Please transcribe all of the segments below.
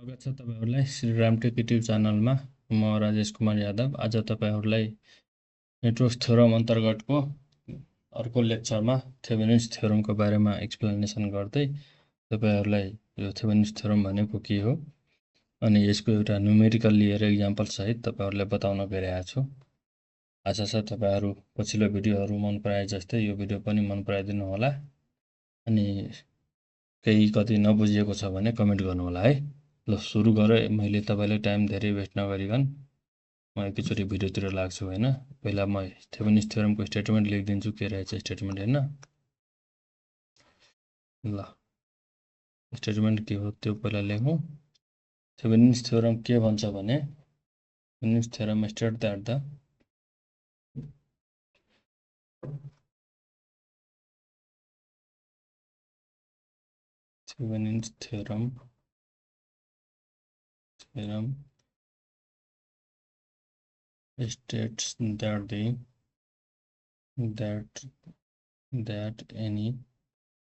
स्वागत छ तपाईहरुलाई श्रीराम टेक युट्युब च्यानलमा। म राजेश कुमार यादव। आज तपाईहरुलाई नेटवर्क थ्योरम अन्तर्गतको अर्को लेक्चरमा थेभेनिन्स थ्योरमको बारेमा एक्सप्लेनेसन गर्दै तपाईहरुलाई यो थेभेनिन्स थ्योरम भनेको के हो अनि यसको एउटा न्युमेरिकल लिएर एक्जाम्पल सहित तपाईहरुलाई बताउन गइरहेको छु। आशा छ तपाईहरु पछिल्लो भिडियोहरु मन पराए जस्तै यो भिडियो पनि मन पराइदिनु होला अनि केही कतै नबुझिएको छ भने कमेन्ट गर्नु होला है। ल सुरु गरे। मैले तपाईलाई टाइम धेरै वेस्ट नगरिकन म एकैचोटी भिडियोतिर लाग्छु हैन। पहिला म थेभेनिन्स थ्योरमको स्टेटमेन्ट लेखिदिन्छु के रहेछ स्टेटमेन्ट हैन। ल स्टेटमेन्ट के हो त्यो पहिला लेखौं। थेभेनिन्स थ्योरम के भन्छ भने Thevenin's theorem state that the Thevenin's theorem states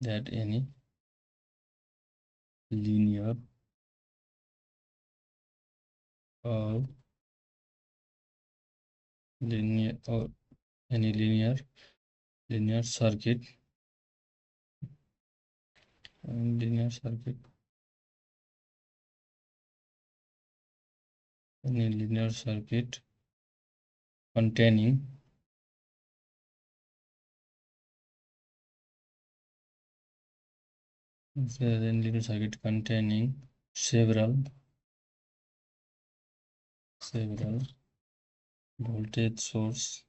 that any linear or any linear circuit containing several voltage sources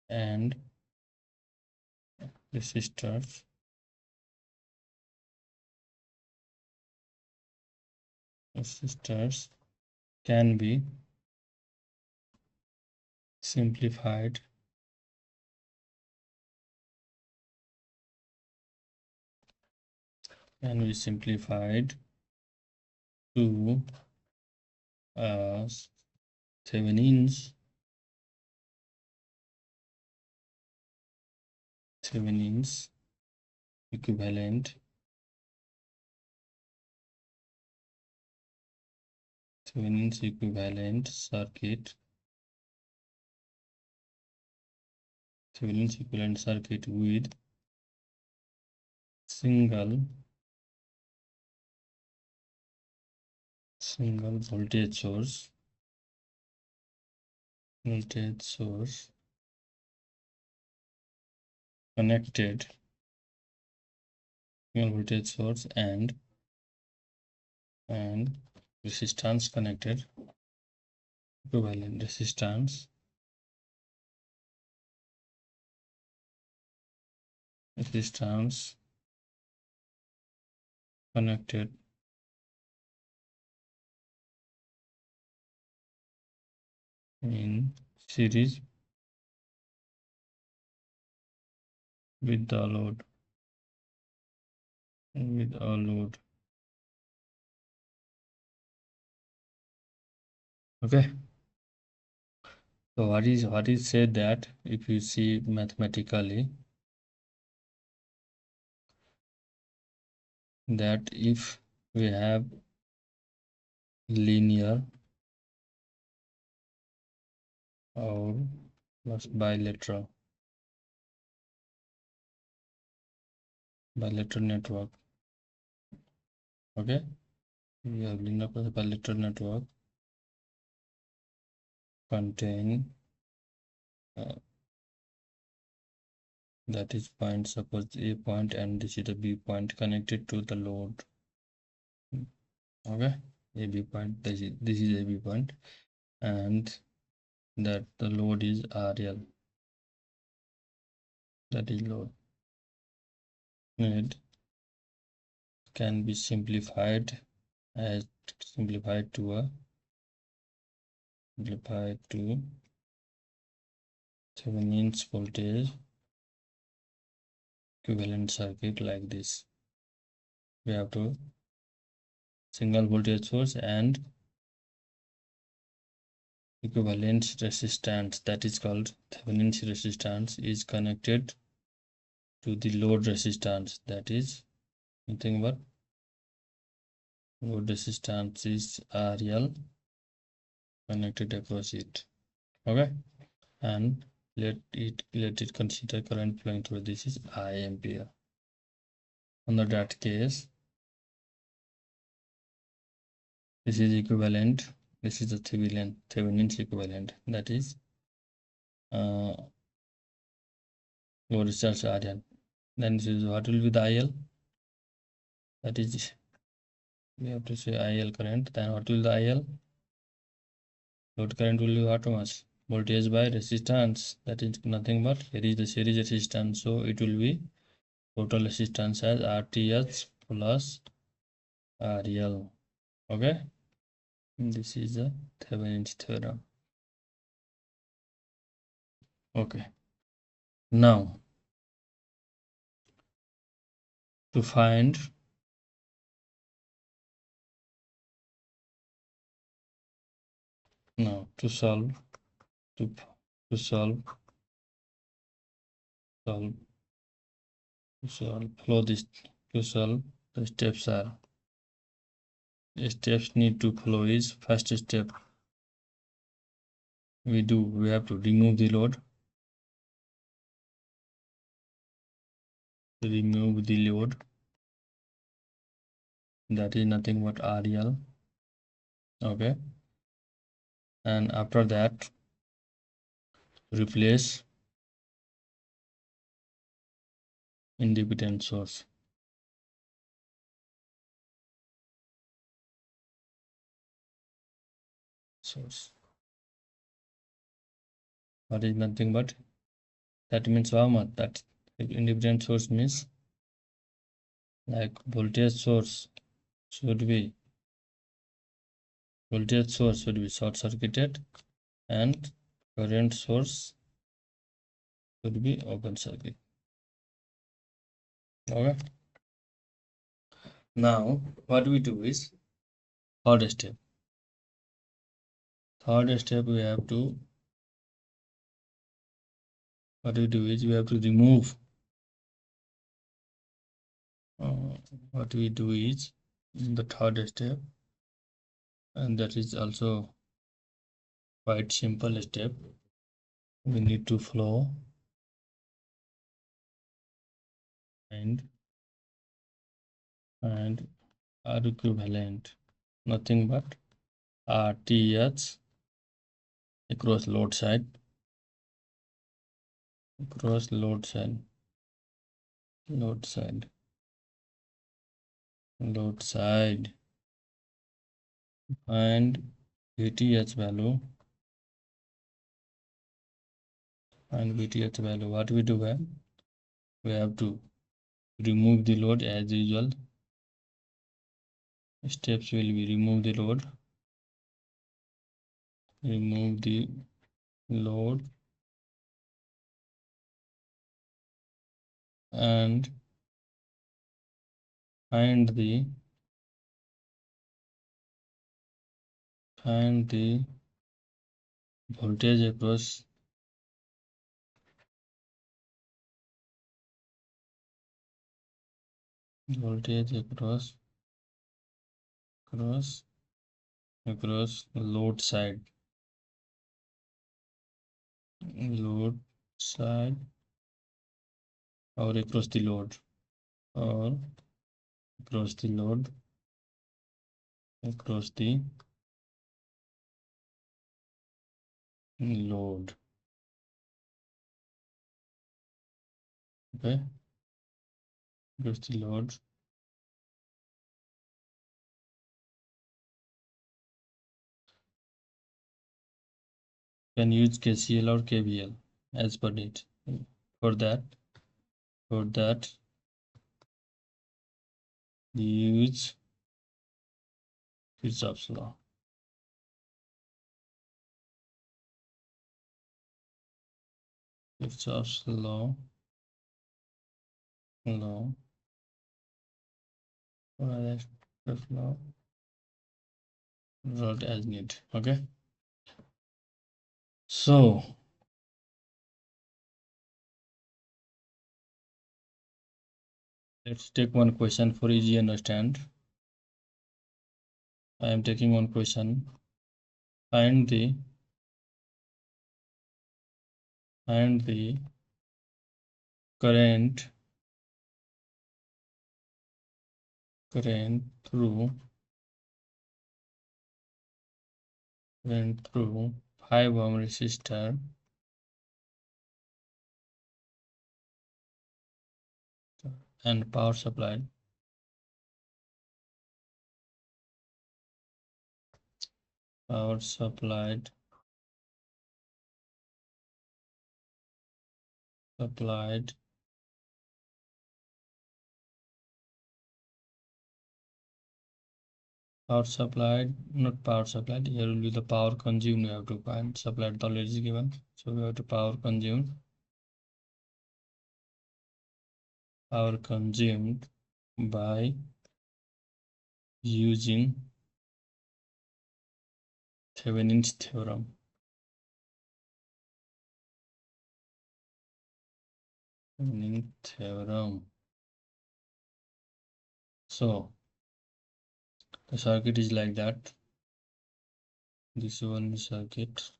and resistors can be simplified to Thevemnins equivalent circuit with single voltage source connected and resistance connected, equivalent resistance connected in series with a load. Okay, so what is said that if you see mathematically that if we have linear or plus bilateral network, okay, we have linear plus bilateral network contain that is point, suppose A point and this is the B point connected to the load. Okay, A B point, this is A B point, and that the load is RL, that is load. It can be simplified to Thevemnins voltage equivalent circuit like this. We have to single voltage source and equivalent resistance, that is called Thevenin's resistance, is connected to the load resistance, that is nothing but load resistance is RL connected across it. Okay, and let it consider current flowing through this is I ampere. Under that case, this is equivalent. This is the Thevenin's equivalent, that is load resistance RL. Then this is what will be the IL, that is we have to say IL current. Then what will the IL? Load current will be what much? Voltage by resistance, that is nothing but here is the series resistance, so it will be total resistance as RTH plus RL. Okay, this is the Thevenin's theorem. Okay, now to find to solve flow this to solve, the steps are need to follow is first step we have to remove the load, that is nothing but RL. Okay, and after that replace independent source. What is nothing but, that means how much? That independent source means like voltage source should be short circuited and current source should be open circuit. Okay, now what we do is third step we have to remove what we do is in the third step, and that is also quite simple step. We need to flow and R equivalent, nothing but RTH across load side, and VTH value, what we do have, we have to remove the load as usual. Steps will be remove the load and find the voltage across load side or across the load okay, across the load. Can use KCL or KVL as per it. For that use Kirchhoff's law. Kirchhoff's law result as need. Okay, So let's take one question for easy understand. I am taking one question. Find the current through 5 ohm resistor and power supplied power supplied not power supplied, here will be the power consumed. We have to find supplied already is given, so we have to power consumed by using Thevenin's theorem. So the circuit is like that. This one is circuit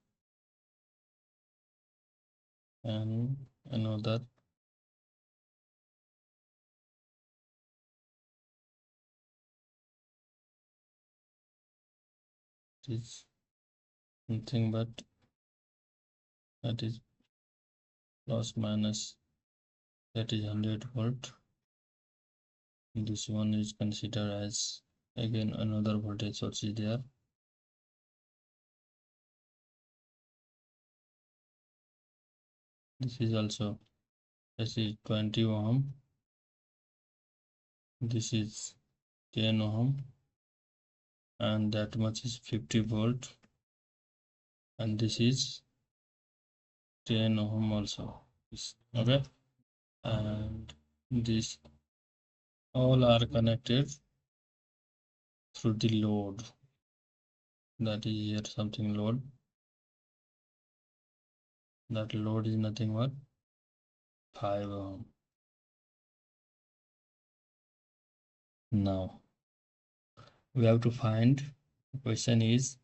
and another is nothing but that is plus minus, that is 100 volt. This one is considered as again another voltage source is there. This is also, this is 20 ohm, this is 10 ohm, and that much is 50 volt, and this is 10 ohm also. Okay, and this all are connected through the load, that is here something load. That load is nothing but 5 ohm. Now we have to find, question is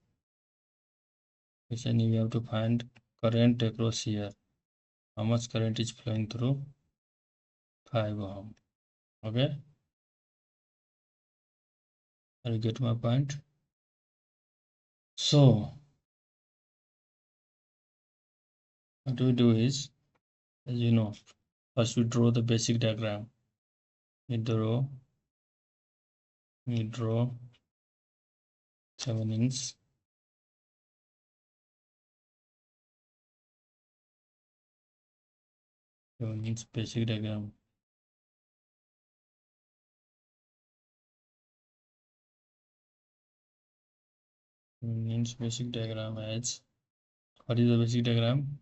we have to find current across here. How much current is flowing through 5 ohm? Okay, you get my point? So what we do is, as you know, first we draw the basic diagram. We draw Thevemnins basic diagram. Thevemnins basic diagram as, what is the basic diagram?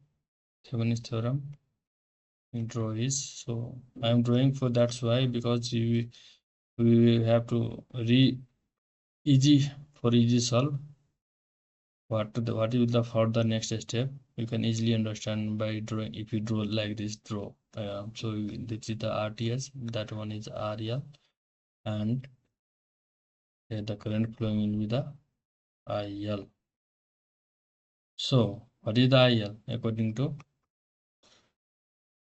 Thevemnins theorem. We draw is, so I am drawing for that's why, because we have to easy solve. What is the further next step? You can easily understand by drawing. If you draw like this, draw. So this is the RTS, that one is RL, and the current flowing will be the IL. So what is the IL according to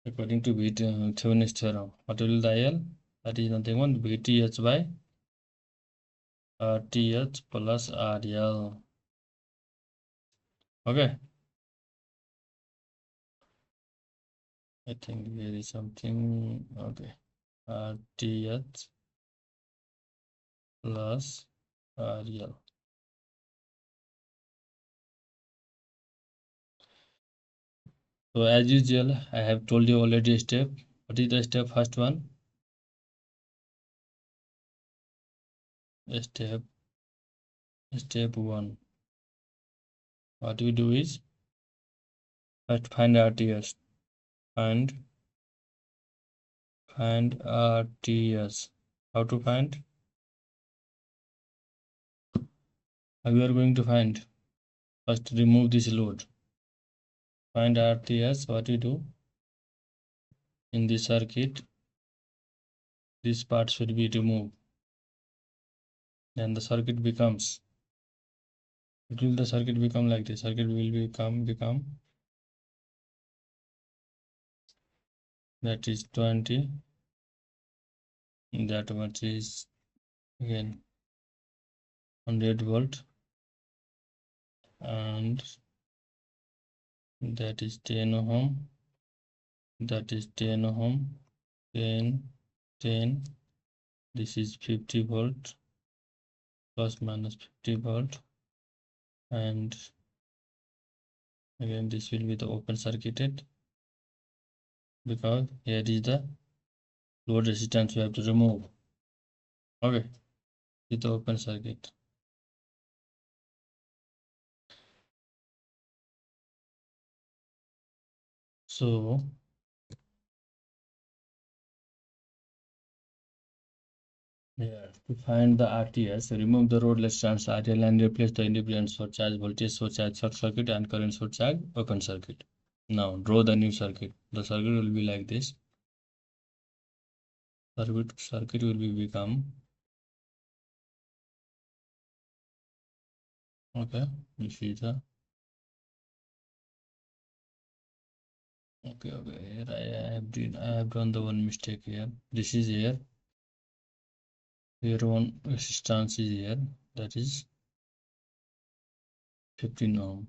Thevenin's theorem? What will be the IL? That is nothing but VTH by RTH plus RL. Okay, I think there is something. Okay, RTH plus RL. So as usual, I have told you already a step. What is the step? First one, step 1. What we do is first find RTS. Find RTS. How to find? How we are going to find? First remove this load. find RTS, what we do in the circuit, this part should be removed. Then the circuit becomes, it will the circuit become like this. Circuit will become that is 20, that much is again 100 volt, and that is 10 ohm, that is 10 ohm, 10, 10, this is 50 volt, plus minus 50 volt, and again this will be the open circuited, because here is the load resistance we have to remove. Okay, with the open circuit. So here to find the RTS, remove the load resistance RL and replace the independent source charge, voltage source charge short circuit, and current source charge open circuit. Now draw the new circuit. The circuit will be like this. Circuit will be become, okay, this is the, okay, here I have done the one mistake here. This is here one resistance is here, that is 15 ohm.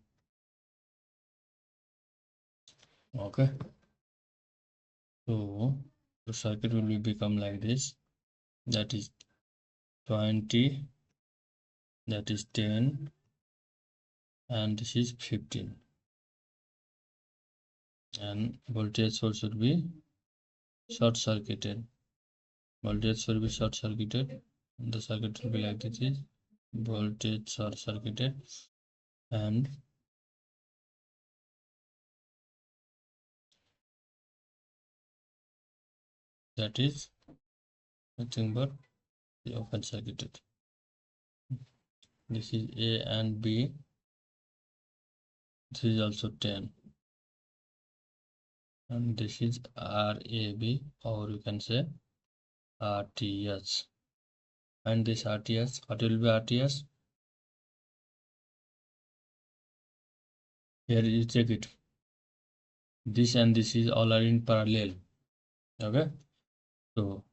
Okay, so the circuit will become like this, that is 20, that is 10, and this is 15, and voltage source should be short circuited. Voltage should be short circuited. The circuit will be like this, is voltage short circuited, and that is nothing but the open circuited. This is A and B. This is also 10, and this is RAB, or you can say RTS. And this RTS, what will be RTS? Here you check it. This and this is all are in parallel. Okay, so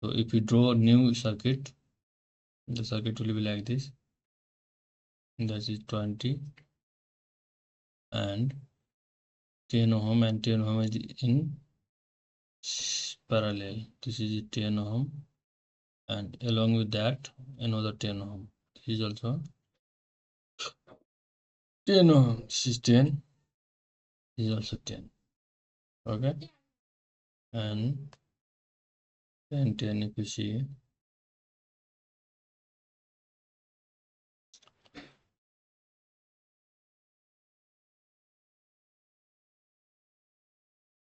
if you draw a new circuit, the circuit will be like this. That is 20 and 10 ohm, and 10 ohm is in parallel. This is 10 ohm, and along with that another 10 ohm. This is also 10 ohm. This is 10. This is also 10. Okay, and 10, 10 if you see.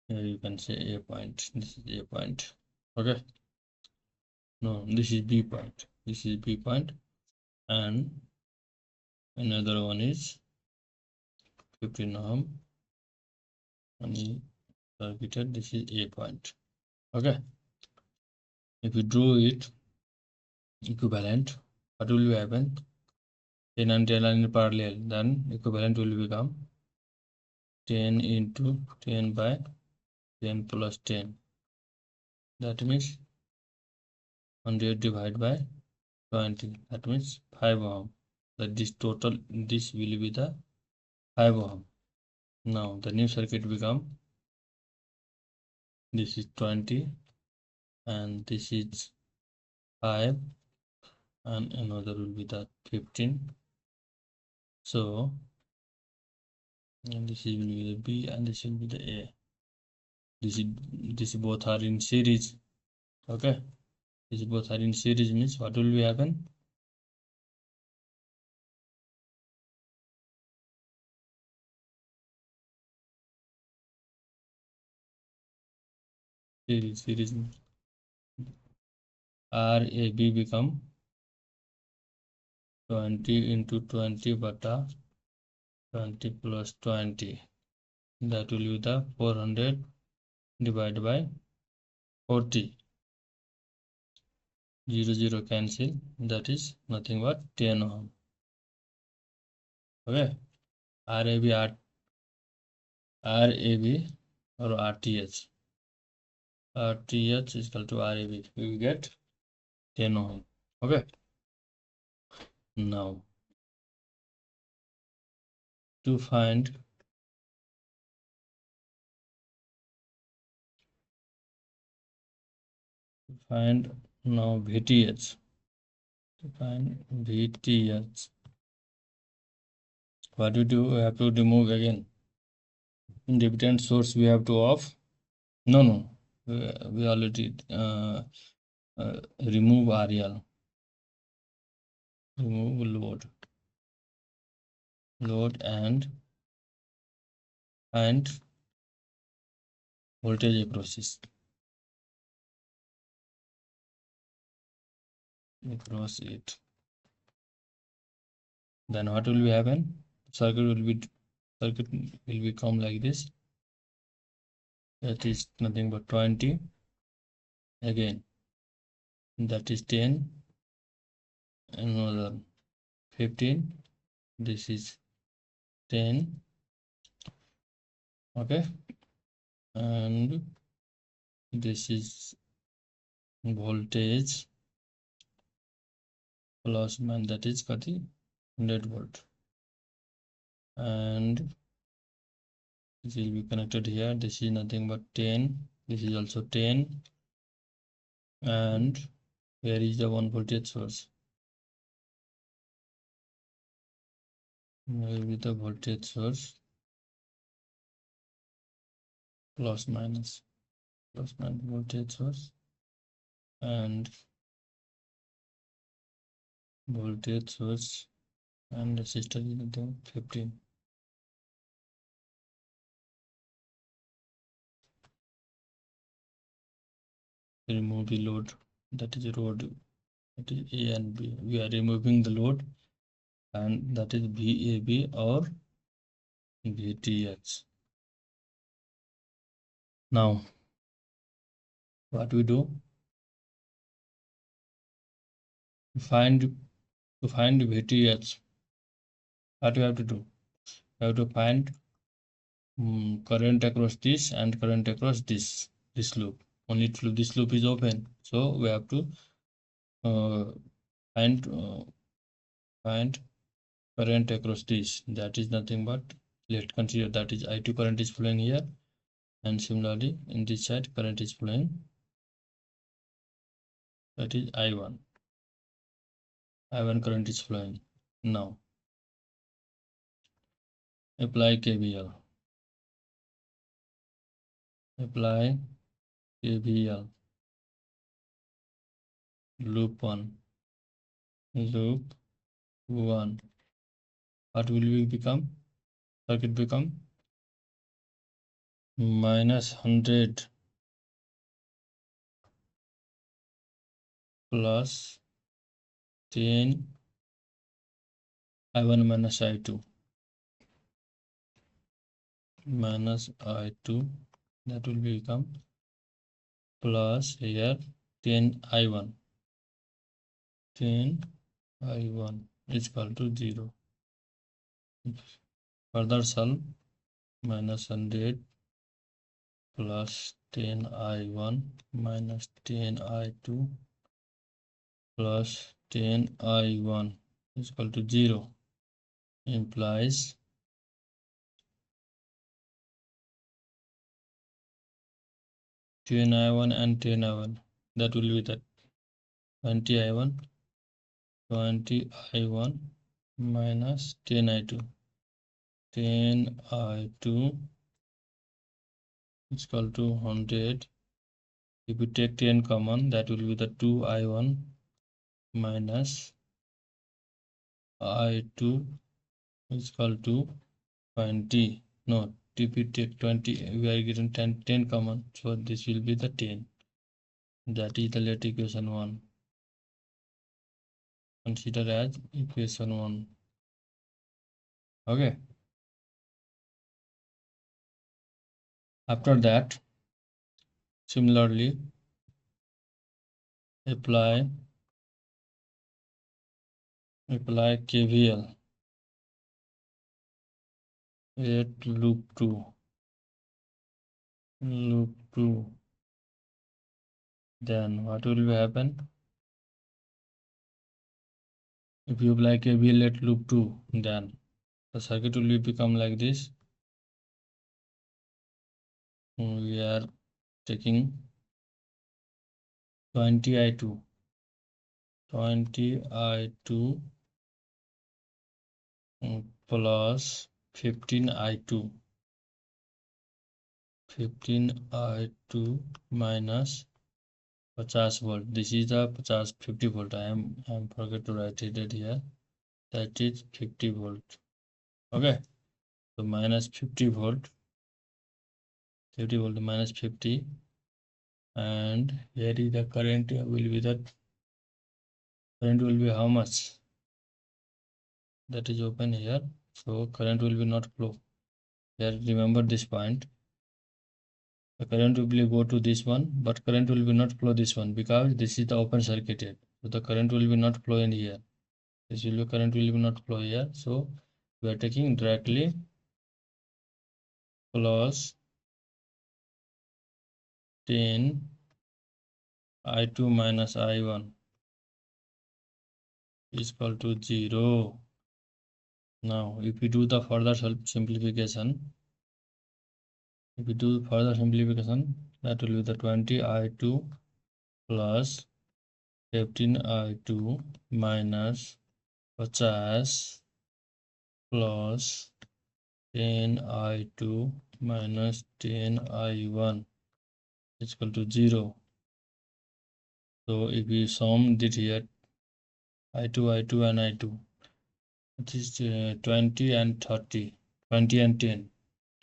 Here you can say A point. This is A point. Okay. No, this is B point. This is B point, and another one is 15 ohm, and circuited. This is A point. Okay. If you draw it equivalent, what will happen? 10 and 10 are in parallel. Then equivalent will become 10 into 10 by 10 plus 10. That means 100 divided by 20. That means 5 ohm. That this total, this will be the 5 ohm. Now the new circuit become, this is 20 and this is 5, and another will be the 15. So, and this will be the B and this will be the A. This both are in series. Okay, these both are in series means what will be happen? Series RAB become 20 into 20 bata 20 plus 20. That will be the 400 divided by 40. 0, 0 cancel. That is nothing but 10 ohm. Okay. RAB or RTH. RTH is equal to RAB. We will get 10 ohm. Okay. Now to find now VTH. To find VTH. What do we do? We have to remove again. Independent source we have to off. No. We already remove RL. Remove load and find voltage across it. Then what will be happen? Circuit will become like this. That is nothing but 20. Again, that is 10. Another 15. This is 10. Okay, and this is voltage plus minus, that is 100 volt, and this will be connected here. This is nothing but 10. This is also 10. And where is the 1 voltage source? Where will be the voltage source? Plus minus voltage source and voltage source and resistor is nothing 15. Remove the load, that is load, that is A and B. We are removing the load, and that is VAB or VTH. Now what we do? To find VTH, what we have to do? We have to find current across this and current across this loop. Only this loop is open, so we have to find current across this. That is nothing but, let's consider that is I2 current is flowing here, and similarly in this side current is flowing, that is I1 current is flowing. Now apply KVL. Loop 1. What will we become? Circuit become -100 plus 10 I1 minus I2 that will become plus here 10 I1 is equal to 0. Further solve, -100 plus 10 I1 minus 10 I2 plus 10 I1 is equal to 0, implies 10 I1 and 10 I1, that will be that 20 I1 minus 10 I2 is equal to 100. If we take 10 common, that will be the 2 I1 minus I2 is equal to 20. No, if we take 20, we are getting 10 common, so this will be the 10. That is the late equation 1. Consider as equation 1. Okay. After that, similarly, apply KVL at loop 2. Then what will happen? If you apply KVL at loop 2, then the circuit will become like this. We are taking 20I2 plus 15I2 minus 50 volt. This is the 50 volt. I am forget to write it here. That is 50 volt. Okay, so minus 50 volt, minus 50, and here is the current will be how much? That is open here, so current will be not flow. Here remember this point. The current will go to this one, but current will be not flow this one because this is the open circuited. So the current will be not flow in here. This will be current will be not flow here. So we are taking directly plus 10 I2 minus I1 is equal to 0. Now, if we do the further simplification, that will be the 20 I2 plus 15 I2 minus 50 plus 10 I2 minus 10 I1 is equal to 0. So if we sum it here, I2 and I2, it is 20 and 30, 20 and 10,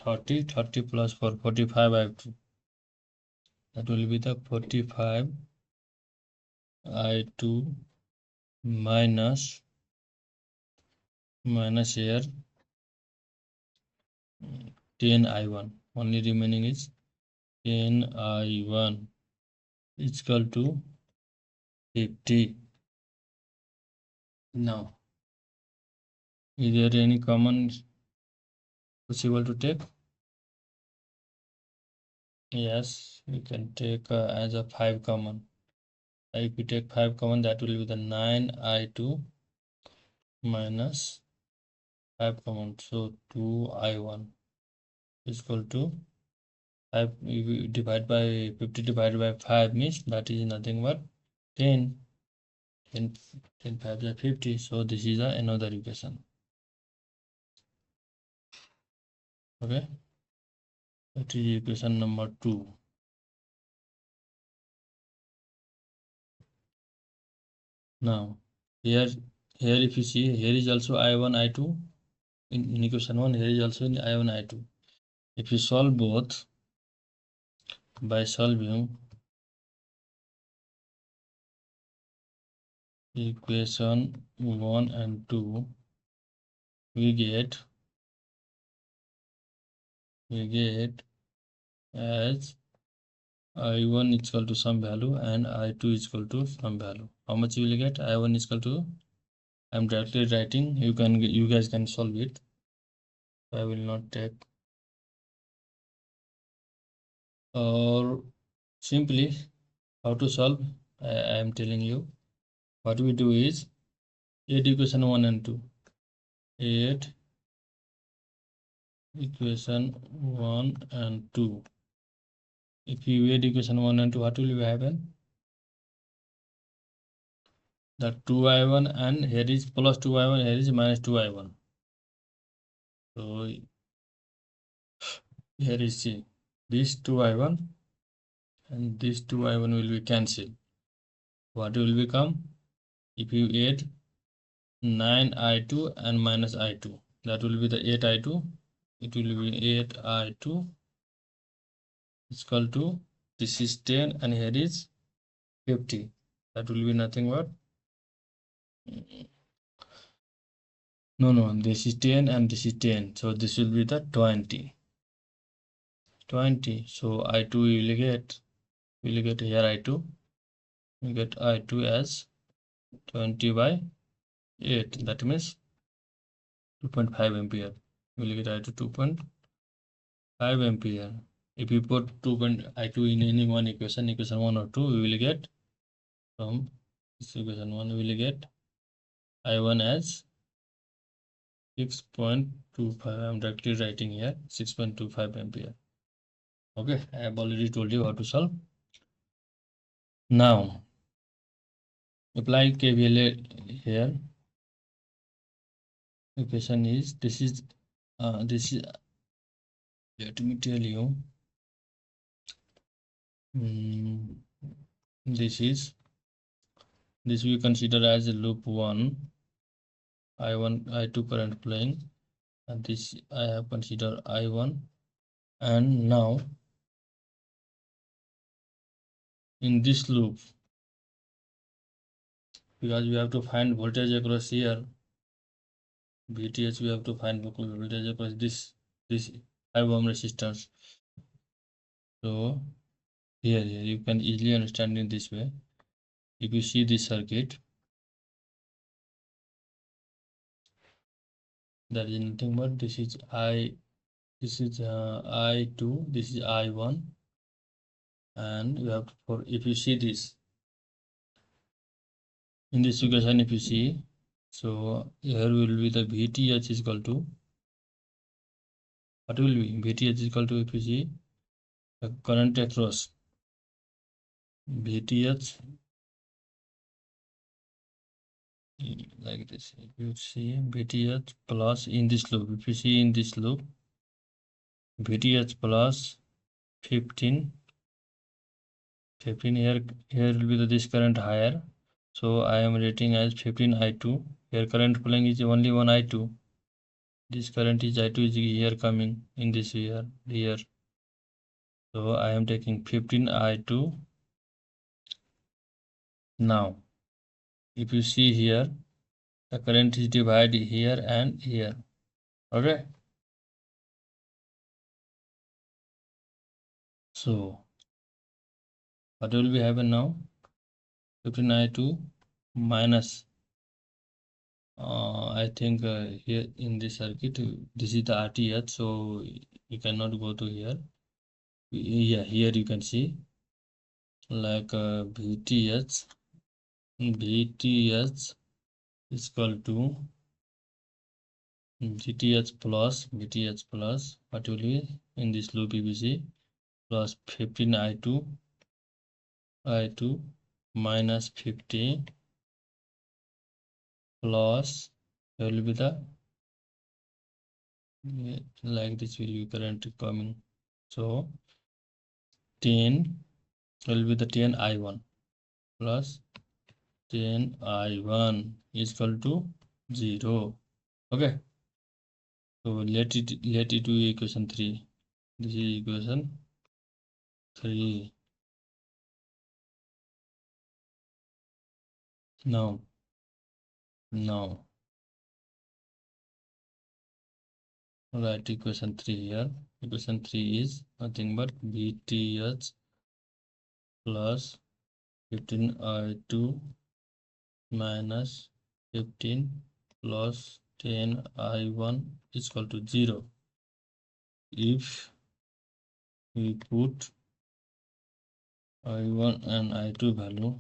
30 plus 4, 45 I2. That will be the 45 I2 minus here 10 I1. Only remaining is 10 I1 is equal to 50. Now, is there any common possible to take? Yes, we can take as a 5 common. If we take 5 common, that will be the 9 I2 minus 5 common. So 2 I1 is equal to 5. If we divide by 50 divided by 5 means that is nothing but 10. 10 5 is 50. So this is another equation. Okay, that is equation number 2. Now here if you see, here is also I1 I2 in equation 1. Here is also in I1 I2. If you solve both by solving equation 1 and 2, we get as I1 is equal to some value and I2 is equal to some value. How much you will get? I1 is equal to, I'm directly writing, you guys can solve it. I will not take, or simply how to solve. I am telling you. What we do is add equation 1 and 2. Add equation 1 and 2. If you add equation 1 and 2, what will happen? That 2I1 and here is plus 2I1, here is minus 2I1. So here is this 2I1 and this 2I1 will be cancelled. What will become? If you add 9I2 and minus I2, that will be the 8I2. It will be 8I2 is equal to, this is 10 and here is 50. That will be nothing but, no, this is 10 and this is 10. So this will be the 20. 20. So I2 we will get here I2. We get I2 as 20 by 8. That means 2.5 ampere. We will get I2 2.5 ampere. If we put I2 in any one equation 1 or 2, we will get from this equation 1, we will get I1 as 6.25. I'm directly writing here 6.25 ampere. Okay, I have already told you how to solve. Now apply KVL here. Equation is this is let me tell you, this we consider as a loop 1, I1 I2 current flowing, and this I have considered I1. And now in this loop, because we have to find voltage across here, VTH, we have to find voltage across this 5 ohm resistance. So here you can easily understand in this way. If you see this circuit, that is nothing but this is I2, this is I1, and you have to, if you see this in this equation, if you see, so here will be the VTH is equal to, what will be VTH is equal to, if you see the current across VTH like this. If you see VTH plus in this loop, if you see in this loop, VTH plus 15 here will be this current higher, so I am rating as 15 I2. Here current flowing is only one I2. This current is I2 is here coming in this here. So I am taking 15 I2. Now if you see here, the current is divided here and here. Okay, so what will be happen now? 15 I2 minus I think here in this circuit, this is the RTH, so you cannot go to here. Yeah, here you can see like VTH is equal to VTH plus what will be in this loop PVC plus 15 I2 minus 50 plus there will be the like this will be current coming, so 10 will be the 10 I1 plus 10 I1 is equal to 0. Okay, so let it to equation 3. This is equation 3. Now write equation 3 here. Equation 3 is nothing but VTH plus 15 I2 minus 15 plus 10 I1 is equal to 0. If we put I1 and I2 value,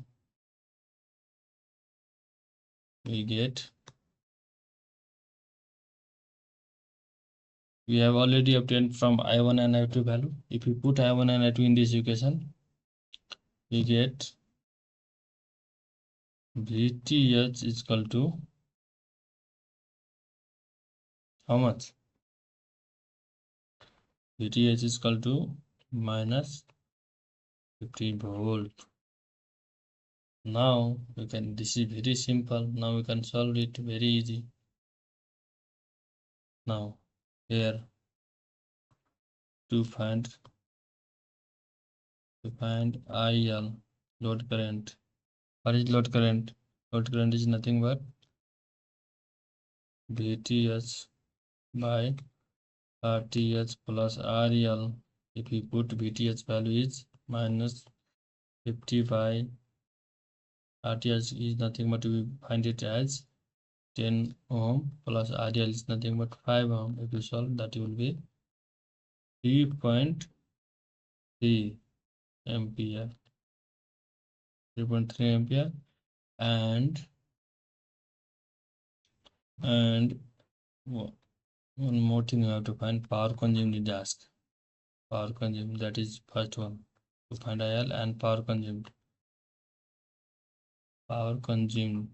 we have already obtained from I1 and I2 value. If we put I1 and I2 in this equation, we get VTH is equal to how much? VTH is equal to minus 50 volt. Now we can, this is very simple. Now we can solve it very easy. Now here to find IL, load current. What is load current? Load current is nothing but VTH by RTH plus RL if we put VTH value is minus 50 by RTH is nothing but we find it as 10 ohm plus RL is nothing but 5 ohm. If you solve, that will be 3.3 ampere. 3.3 ampere. And one more thing you have to find, power consumed in the ask. Power consumed, that is first one. To find IL and power consumed. Power consumed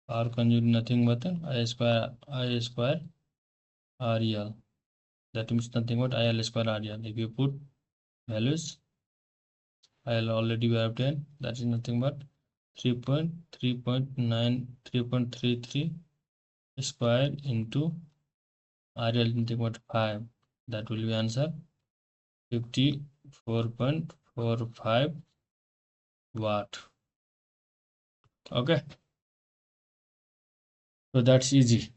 nothing but I square REL. That means nothing but IL square REL. If you put values, IL already we have obtained, that is nothing but 3.33 square into RL nothing but 5. That will be answer 54.45 watt. Okay, so that's easy.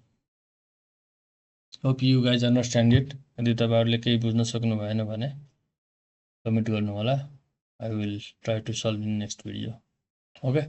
Hope you guys understand it. यदि तपाईहरुले केही बुझ्न सक्नु भएन भने comment गर्नु होला. I will try to solve in next video. Okay.